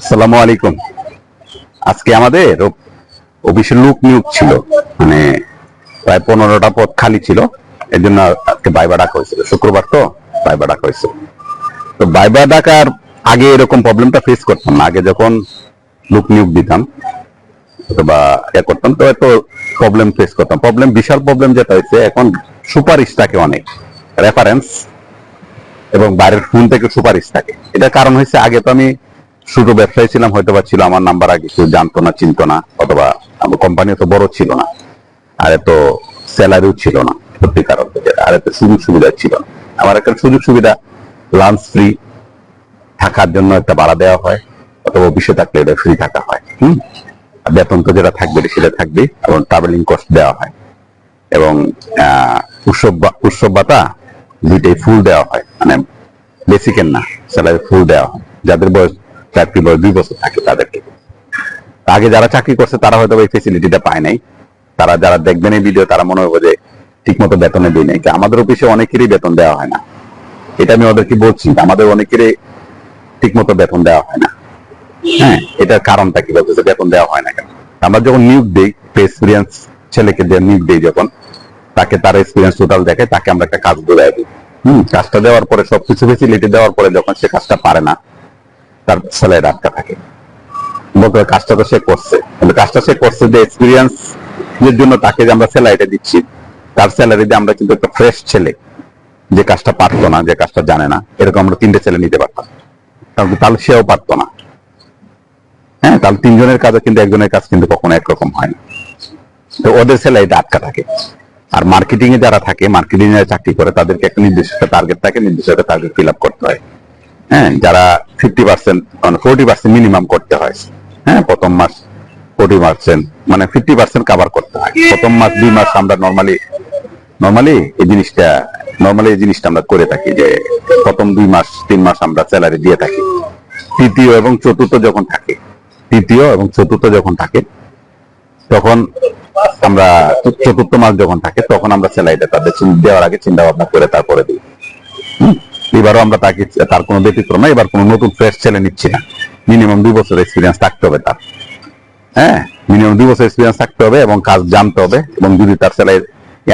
আসসালামু আলাইকুম। আজকে আমাদের অফিসের লোক নিয়োগ ছিল, মানে প্রায় 15টা পদ খালি ছিল। এর জন্য আজকে ভাইবা ডাকা হয়েছিল, শুক্রবার তো ভাইবা ডাকা হয়েছিল। তো ভাইবা ডাকার আগে এরকম প্রবলেমটা ফেস করতাম না। আগে যখন লোক নিয়োগ দিতাম অথবা ইয়ে করতাম তো এত প্রবলেম ফেস করতাম। প্রবলেম, বিশাল প্রবলেম যেটা হয়েছে এখন, সুপারিশ থাকে অনেক, রেফারেন্স এবং বাইরের ফোন থেকে সুপারিশ থাকে। এটার কারণ হয়েছে, আগে তো আমি ছোট ব্যবসায়ী ছিলাম, হয়তো বা ছিল আমার নাম্বার আগে কেউ জানতো না, চিনতো না, অথবা আমার কোম্পানি তো বড় ছিল না, আর এত স্যালারিও ছিল না সত্যিকার অর্থে, যেটা আর এত সুযোগ সুবিধা ছিল না। আমার একটা সুযোগ সুবিধা, লাঞ্চ ফ্রি, থাকার জন্য একটা ভাড়া দেওয়া হয়, অথবা অফিসে থাকলে এটা ফ্রি থাকা হয়। বেতন তো যেটা থাকবে সেটা থাকবে, এবং ট্রাভেলিং কস্ট দেওয়া হয়, এবং উৎসব ভাতা দুইটাই ফুল দেওয়া হয়, মানে বেসিকের না, স্যালারি ফুল দেওয়া হয়। যাদের বয়স, চাকরি বয়স 2 বছর থাকে তাদেরকে। আগে যারা চাকরি করছে তারা হয়তো এই ফেসিলিটিটা পায় নাই। তারা যারা দেখবেন এই ভিডিও, তারা মনে হবে যে ঠিক মতো বেতনে দিই নাই। আমাদের অফিসে অনেকেরই বেতন দেওয়া হয় না, এটা আমি ওদেরকে বলছি। আমাদের অনেকেরই ঠিক মতো বেতন দেওয়া হয় না। হ্যাঁ, এটার কারণটা কি, বলতেছে বেতন দেওয়া হয় না কেন? আমরা যখন নিয়োগ দিই, এক্সপিরিয়েন্স ছেলেকে দিয়ে নিয়োগ দিই, যখন তাকে তার এক্সপিরিয়েন্স টোটাল দেখে, তাকে আমরা একটা কাজ ধরে দিই। কাজটা দেওয়ার পরে, সবকিছু ফেসিলিটি দেওয়ার পরে, যখন সে কাজটা পারে না, তার স্যালারি আটকা থাকে। বলতে কাজটা তো সে করছে, কিন্তু কাজটা সে করছে যে এক্সপিরিয়েন্স এর জন্য তাকে যে আমরা স্যালারিটা দিচ্ছি, তার স্যালারি দিয়ে আমরা কিন্তু একটা ফ্রেশ ছেলে, যে কাজটা পারতো না, যে কাজটা জানে না, এরকম আমরা 3টে ছেলে নিতে পারতাম, কারণ তাহলে সেও পারতো না। হ্যাঁ, তাহলে 3 জনের কাজে কিন্তু একজনের কাজ কিন্তু কখনো একরকম হয় না। তো ওদের স্যালারিটা আটকা থাকে। আর মার্কেটিং এ যারা থাকে, মার্কেটিং এ চাকরি করে, তাদেরকে একটা নির্দিষ্ট টার্গেট থাকে, নির্দিষ্ট টার্গেট ফিল আপ করতে হয়। হ্যাঁ, যারা 50%, মানে 40% মিনিমাম করতে হয়। হ্যাঁ, প্রথম মাস 40%, মানে 50% কাভার করতে হয়। প্রথম মাস 2 মাস আমরা নর্মালি এই জিনিসটা আমরা করে থাকি, যে প্রথম 2 মাস 3 মাস আমরা স্যালারি দিয়ে থাকি। তৃতীয় এবং চতুর্থ যখন থাকে, তখন আমরা, চতুর্থ মাস যখন থাকে, তখন আমরা স্যালারিটা তাদের দেওয়ার আগে চিন্তা ভাবনা করে তারপরে দিই। এবারও আমরা তাকে, তার কোনো ব্যতিক্রম না, এবার কোনো নতুন ফ্রেশ ছেলে নিচ্ছি না। মিনিমাম 2 বছর এক্সপিরিয়েন্স থাকতে হবে তার। হ্যাঁ, মিনিমাম 2 বছর এক্সপিরিয়েন্স থাকতে হবে, এবং কাজ জানতে হবে। এবং যদি তার স্যালারি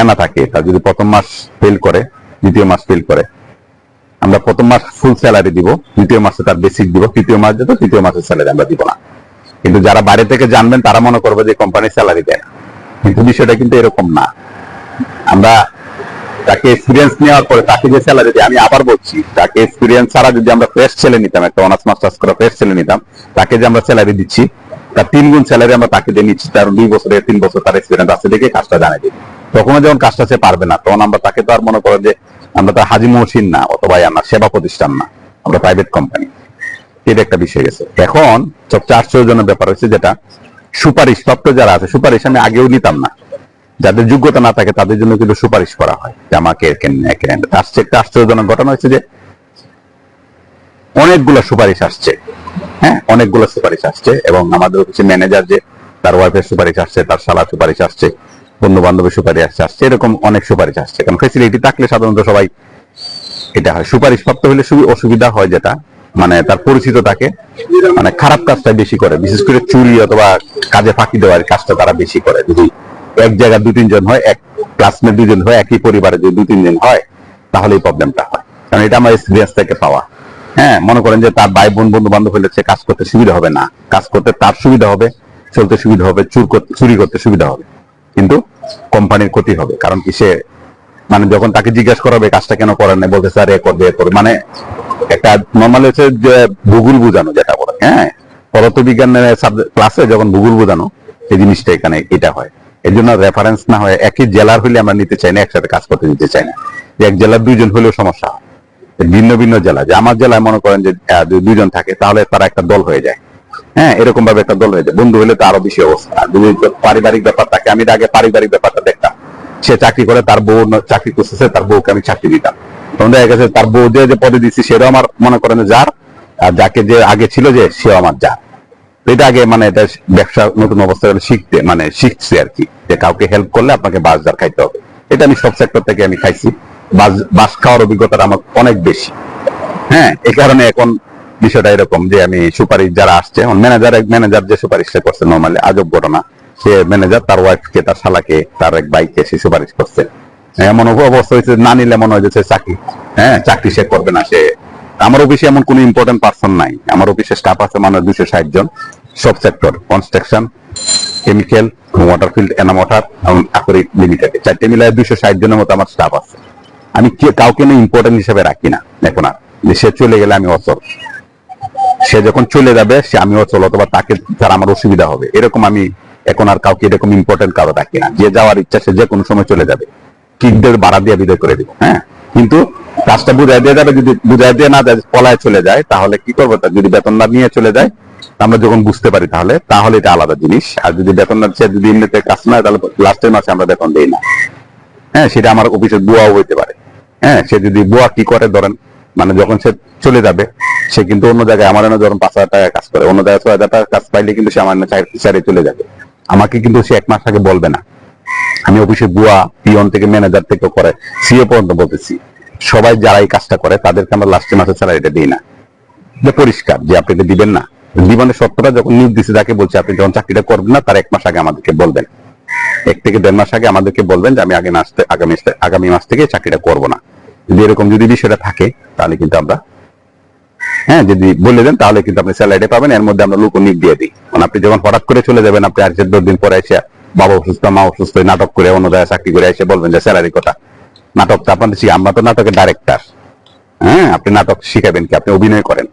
না থাকে, তার যদি প্রথম মাস ফেল করে, দ্বিতীয় মাস ফেল করে, আমরা প্রথম মাস ফুল স্যালারি দিব, দ্বিতীয় মাসে তার বেসিক দিব, তৃতীয় মাস যেত, তৃতীয় মাসের স্যালারি আমরা দিব না। কিন্তু যারা বাইরে থেকে জানবেন, তারা মনে করবে যে কোম্পানি স্যালারি দেয় না, কিন্তু বিষয়টা কিন্তু এরকম না। আমরা তাকে এক্সপিরিয়েন্স নেওয়ার পরে তাকে যে স্যালারি দিই, আমি আবার বলছি, তাকে এক্সপিরিয়েন্স ছাড়া যদি আমরা ফ্রেশ ছেলে নিতাম, একটা অনার্স মাস্টার্স করা ফ্রেশ ছেলে নিতাম, তাকে যে আমরা স্যালারি দিচ্ছি, তার 3 গুণ স্যালারি আমরা তাকে দিয়ে নিচ্ছি, কারণ 2 বছরের 3 বছর তার এক্সপিরিয়েন্স আছে দেখে কাজটা জানে দিই। তখনও যখন কাজটা সে পারবে না, তখন আমরা তাকে তো আর মনে করেন যে আমরা তো হাজি মহসিন না, অথবা আমরা সেবা প্রতিষ্ঠান না, আমরা প্রাইভেট কোম্পানি। এটা একটা বিষয় গেছে। এখন সবচেয়ে আশ্চর্যজনক ব্যাপার হচ্ছে, যেটা সুপারিশ প্রাপ্ত যারা আছে, সুপারিশ আমি আগেও নিতাম না। যাদের যোগ্যতা না থাকে তাদের জন্য কিন্তু সুপারিশ করা হয়, যে আমাকে আসছে। একটা আশ্চর্যজনক ঘটনা হচ্ছে যে অনেকগুলো সুপারিশ আসছে। হ্যাঁ, অনেকগুলো সুপারিশ আসছে, এবং আমাদের হচ্ছে ম্যানেজার, যে তার ওয়াইফের সুপারিশ আসছে, তার শালার সুপারিশ আসছে, বন্ধু বান্ধবের সুপারিশ আসছে, এরকম অনেক সুপারিশ আসছে। কারণ ফেসিলিটি থাকলে সাধারণত সবাই এটা হয়। সুপারিশ প্রাপ্ত হলে অসুবিধা হয় যেটা, মানে তার পরিচিত থাকে, মানে খারাপ কাজটা বেশি করে, বিশেষ করে চুরি অথবা কাজে ফাঁকি দেওয়ার কাজটা তারা বেশি করে। যদি এক জায়গায় 2-3 জন হয়, এক ক্লাসমেট 2 জন হয়, একই পরিবারে যদি 2-3 জন হয়, তাহলে এই প্রবলেমটা হয়। কারণ এটা আমার এক্সপিরিয়েন্স থেকে পাওয়া। হ্যাঁ, মনে করেন যে তার ভাই বোন, বন্ধু বান্ধব হলে সে কাজ করতে সুবিধা হবে না, কাজ করতে তার সুবিধা হবে, চলতে সুবিধা হবে, চুরি করতে সুবিধা হবে, কিন্তু কোম্পানির ক্ষতি হবে। কারণ কি, সে মানে যখন তাকে জিজ্ঞাসা করা হবে কাজটা কেন করেন না, বলতে স্যার এ করবে, মানে একটা নর্মাল হচ্ছে যে ভূগোল বোঝানো, যেটা বলে। হ্যাঁ, পদার্থবিজ্ঞানের ক্লাসে যখন ভূগোল বোঝানো, এই জিনিসটা এখানে এটা হয়। এর জন্য রেফারেন্স না হয়, একই জেলার হলে আমরা নিতে চাই না, একসাথে কাজ করতে দিতে চাই না। এক জেলার 2 জন হলেও সমস্যা হয়, ভিন্ন ভিন্ন জেলা। যে আমার জেলায় মনে করেন যে 2 জন থাকে, তাহলে তারা একটা দল হয়ে যায়। হ্যাঁ, এরকম ভাবে একটা দল হয়ে যায়। বন্ধু হলে তো আরো বেশি অবস্থা। যদি পারিবারিক ব্যাপার থাকে, আমি আগে পারিবারিক ব্যাপারটা দেখতাম। সে চাকরি করে, তার বউ চাকরি করতেছে, তার বউকে আমি চাকরি দিতাম। তখন দেখা গেছে তার বউ যে পদে দিচ্ছি, সেটাও আমার মনে করেন যার, আর যাকে যে আগে ছিল যে, সেও আমার যার। এটা আগে, মানে এটা ব্যবসা নতুন অবস্থায় শিখছি আর কি, যে কাউকে হেল্প করলে আপনাকে বাস দার খাইতে হবে। এটা আমি সব সেক্টর থেকে আমি খাইছি। বাস খাওয়ার অভিজ্ঞতা আমার অনেক বেশি। হ্যাঁ, এই কারণে এখন বিষয়টা এরকম যে আমি সুপারিশ যারা আসছে, ম্যানেজার যে সুপারিশটা করছে নর্মালি আজব ঘটনা, সে ম্যানেজার তার ওয়াইফকে, তার শালাকে, তার এক ভাইকে সে সুপারিশ করছে। এমন অবস্থা হয়েছে, না নিলে মনে হয় যে সে চাকরি, চাকরি সে করবে না। সে, আমার অফিসে এমন কোন ইম্পর্টেন্ট পার্সন নাই। আমার অফিসে স্টাফ আছে মানে 260 জন, সব sector, construction, chemical, water field, Enam water এবং আকরিক লিমিটেড, চারটে মিলায় 260 জনের মতো আমার স্টাফ আছে। আমি কাউকে ইম্পর্টেন্ট হিসেবে রাখি না এখন আর, যে সে চলে গেলে আমি অচল, সে যখন চলে যাবে সে আমি অচল, অথবা তাকে তার আমার অসুবিধা হবে, এরকম আমি এখন আর কাউকে এরকম ইম্পর্টেন্ট কারো রাখি না। যে যাওয়ার ইচ্ছা সে যে কোনো সময় চলে যাবে, কিকদের ভাড়া দিয়ে বিদায় করে দিব। কিন্তু কাজটা বুঝাই দিয়ে যাবে, যদি বুঝাই দিয়ে না যায়, পলায় চলে যায়, তাহলে কি করবো? তার যদি বেতন না নিয়ে চলে যায়, আমরা যখন বুঝতে পারি তাহলে এটা আলাদা জিনিস। আর যদি বেতন না, সে যদি এমনিতে কাজ না, তাহলে লাস্টের মাসে আমরা বেতন দিই না। সেটা আমার অফিসের বুয়াও হইতে পারে। সে যদি বুয়া কি করে ধরেন, মানে যখন সে চলে যাবে, সে কিন্তু অন্য জায়গায় আমার যখন 5,000 টাকা কাজ করে, অন্য জায়গায় 6,000 টাকা কাজ পাইলে কিন্তু সে আমার চাকরি চলে যাবে। আমাকে কিন্তু সে 1 মাস আগে বলবে না। আমি অফিসে বুয়া, পিয়ন থেকে ম্যানেজার থেকে করে সিএ পর্যন্ত বলতেছি, সবাই যারা এই কাজটা করে তাদেরকে আমরা লাস্টের মাসে স্যালারিটা দিই না। যে পরিষ্কার যে আপনি এটা দিবেন না, জীবনের সত্যটা যখন নিয়োগ দিচ্ছে, যাকে বলছে আপনি যখন চাকরিটা করবেন না, তার 1 মাস আগে আমাদেরকে বলবেন, 1 থেকে 1.5 মাস আগে আমাদেরকে বলবেন যে আমি আগামী মাস থেকে চাকরিটা করব না। যদি এরকম যদি বিষয়টা থাকে, তাহলে কিন্তু আমরা, যদি বলে দেন, তাহলে কিন্তু আপনি স্যালারিটা পাবেন। এর মধ্যে আমরা লোক নিয়োগ দিয়ে দিই। মানে আপনি যখন হঠাৎ করে চলে যাবেন, আপনি আর 10 দিন পরে এসে বাবা অসুস্থ, মা অসুস্থ, নাটক করে অন্য জায়গায় চাকরি করে এসে বলবেন যে স্যালারি কথা। নাটকটা আপনাদের আমরা তো নাটকের ডাইরেক্টর। আপনি নাটক শিখাবেন কি? আপনি অভিনয় করেন,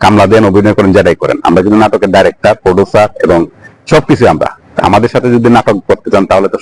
কামলা দেন, অভিনয় করেন, যেটাই করেন। আমরা কিন্তু নাটকের ডাইরেক্টর, প্রডিউসার এবং সবকিছু আমরা। আমাদের সাথে যদি নাটক করতে চান তাহলে তো